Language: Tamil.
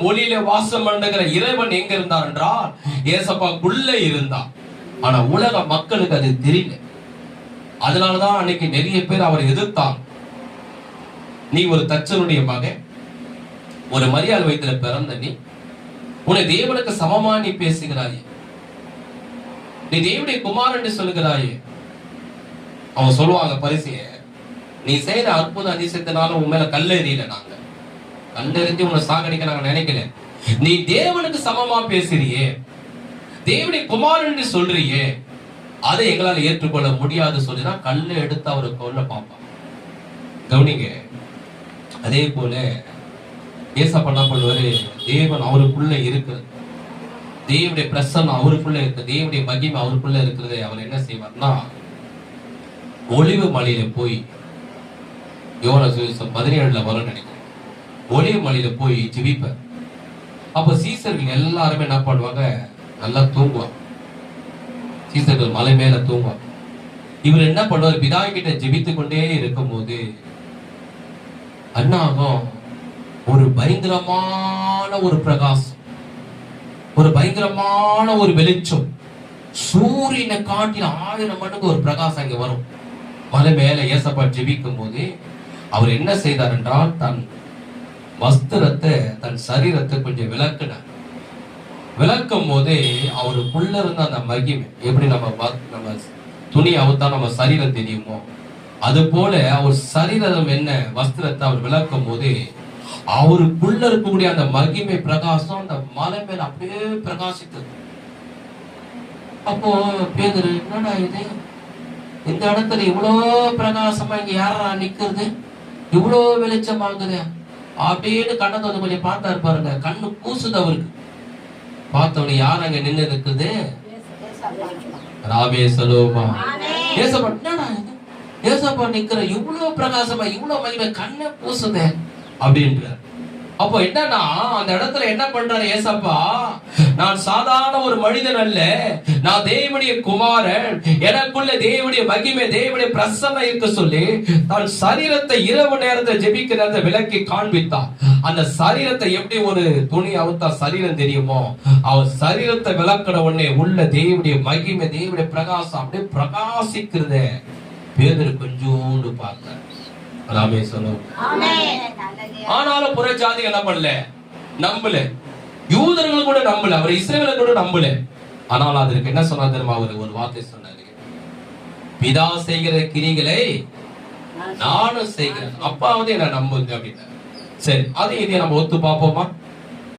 ஒளியில வாசம் பண்ணுகிற இறைவன் எங்க இருந்தார் என்றால் ஏசப்பாக்குள்ள இருந்தார். ஆனா உலக மக்களுக்கு அது தெரியல. அதனாலதான் அன்னைக்கு நிறைய பேர் அவரை எதிர்த்தாங்க. நீ ஒரு தச்சனுடைய மகன், ஒரு மரியாதை வயிற்றுல பிறந்த நீ, உன்னை தேவனுக்கு சமமா நீ பேசுகிறாயே, நீ தேவனுடைய குமாரன் என்று சொல்லுகிறாயே. அவன் சொல்லுவாங்க பரிசைய, நீ செய்யற அற்புத அதிசயத்தினால உன் மேல கல்லெறியல, நாங்க கல்லெறிஞ்சு உன்னை சாகடிக்க நாங்க நினைக்கல. நீ தேவனுக்கு சமமா பேசுறியே, தேவனுடைய குமாரன் என்று சொல்றியே, அதை எங்களால் ஏற்றுக்கொள்ள முடியாது சொல்லினா கல்லை எடுத்து அவரை கொல்ல பார்ப்பான். கவனிங்க. அதே போல ஏசப்பா என்ன பண்ணுவாரு, தேவன் அவருக்குள்ள இருக்கிறது, தேவனுடைய பிரசன்னம் அவருக்குள்ள இருக்கு, தேவனுடைய மகிமை அவருக்குள்ள இருக்கிறது. அவர் என்ன செய்வார்னா, ஒளிவு மலையில போய், யோவான் சுவிசேஷம் 17 வரும் நினைக்கிறேன், ஒளிவு மலையில போய் ஜெபிப்பார். அப்ப சீசர்கள் எல்லாருமே என்ன பண்ணுவாங்க, நல்லா தூங்குவாங்க. சீசர்கள் மலை மேல தூங்குவாங்க. இவர் என்ன பண்ணுவார், பிதா கிட்ட ஜெபித்துக் கொண்டே இருக்கும் போது அண்ணாகும் ஒரு பயங்கரமான ஒரு பிரகாசம், ஒரு பயங்கரமான ஒரு வெளிச்சம், சூரியனை காட்டில 1000 மடங்கு ஒரு பிரகாசம் அங்க வரும். மலை மேல ஏசப்பா ஜெபிக்கும் போது அவர் என்ன செய்தார் என்றால், தன் வஸ்திரத்தை, தன் சரீரத்தை கொஞ்சம் விளக்கினார். விளக்கும் போதே அவருக்குள்ள இருந்த அந்த மகிமை, எப்படி நம்ம துணி அவுத்தா நம்ம சரீரம் தெரியுமோ, அது போல அவர் சரீரம் என்ன வஸ்திரத்தை அவர் விளக்கும் போது அவருக்குள்ள இருக்கக்கூடிய அந்த மகிமை பிரகாசம் அந்த மலை மேல அப்படியே பிரகாசித்தது. அப்போ பேதுரு, என்னடா இது, இந்த இடத்துல இவ்வளவு பிரகாசமா இங்க யாரா நிக்கிறது, இவ்வளவு வெளிச்சமாகுது அப்படின்னு கண்ணத்தை வந்து கொஞ்சம் பார்த்தாரு பாருங்க. கண்ணு கூசுது அவருக்கு. பார்த்தவனு யார் அங்க நின்று இருக்குது, ராமே சலோமா ஏசப்பா. என்னடா இது, ஏசப்பா நிக்கிற இவ்வளவு பிரகாசமா இவ்வளவு மகிமை, கண்ணை கூசுது அப்படின்றார். அப்போ என்னன்னா, அந்த இடத்துல என்ன பண்றாரு ஏசப்பா, நான் சாதாரண ஒரு மனிதன் அல்ல, நான் தேவனுடைய குமாரன், எனக்குள்ள தேவனுடைய மகிமை, தேவனுடைய பிரசன்னம் இருக்க சொல்லி தன் சரீரத்தை இரவு நேரத்தை ஜெபிக்கிறத விளக்கி காண்பித்தான். அந்த சரீரத்தை எப்படி ஒரு துணி அவுத்தா சரீரம் தெரியுமோ, அவர் சரீரத்தை விளக்கின உடனே உள்ள தேவனுடைய மகிமை, தேவனுடைய பிரகாசம் அப்படியே பிரகாசிக்கிறத பேதுரு கொஞ்சோண்டு பார்த்தார். ராமே சொல்லுவோம். ஆனாலும் புற ஜாதி என்ன பண்ணல, நம்பல. யூதர்கள் கூட நம்பல, அவர் இஸ்ரவேலை கூட நம்பல. ஆனால் அதற்கு என்ன சொன்னார் தெரியுமா, அவர் ஒரு வார்த்தை சொன்னாரு, பிதா செய்கிற கிரிகளை நானும் செய்கிறேன், அப்பா வந்து என்ன நம்புங்க அப்படின்னா. சரி, அது இதை நம்ம ஒத்து பார்ப்போமா?